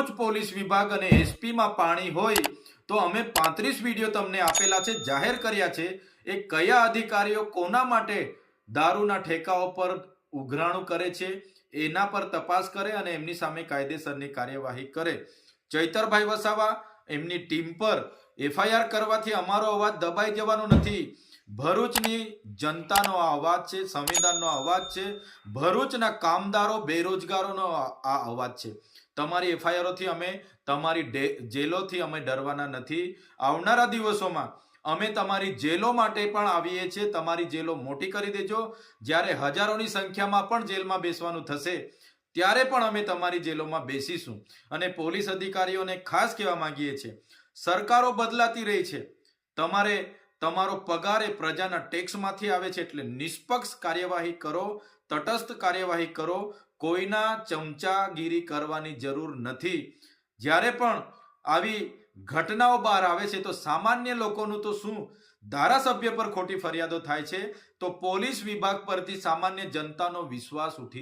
Bharuch police વિભાગ અને SP માં પાણી હોય તો અમે 35 વિડીયો તમને આપેલા છે, જાહેર કર્યા છે. એ કયા અધિકારીઓ કોના માટે દારૂના ઠેકાઓ પર ઉઘરાણું કરે છે એના પર તપાસ કરે અને એમની સામે કાયદેસરની કાર્યવાહી કરે. ચૈતરભાઈ વસાવા એમની ટીમ પર એફઆઈઆર કરવાથી અમારો અવાજ દબાઈ જવાનો નથી. ભરૂચની જનતાનો આ અવાજ છે, સંવિધાનનો અવાજ છે, ભરૂચના કામદારો બેરોજગારોનો આ અવાજ છે. તમારી એફઆઈઆરોથી અમે, તમારી જેલોથી અમે ડરવાના નથી. આવનારા દિવસોમાં અમે તમારી જેલો માટે પણ આવીએ છીએ. તમારી જેલો મોટી કરી દેજો. જ્યારે હજારોની સંખ્યામાં પણ જેલમાં બેસવાનું થશે ત્યારે પણ અમે તમારી જેલોમાં બેસીશું. અને પોલીસ અધિકારીઓને ખાસ કહેવા માંગીએ છીએ, સરકારો બદલાતી રહી છે, તમારો પગાર એ પ્રજાના ટેક્સમાંથી આવે છે, એટલે નિષ્પક્ષ કાર્યવાહી કરો, તટસ્થ કાર્યવાહી કરો. કોઈના ચમચાગીરી કરવાની જરૂર નથી. જ્યારે પણ આવી ઘટનાઓ બહાર આવે છે તો સામાન્ય લોકોનું તો શું, ધારાસભ્ય પર ખોટી ફરિયાદો થાય છે તો પોલીસ વિભાગ પરથી સામાન્ય જનતાનો વિશ્વાસ ઉઠી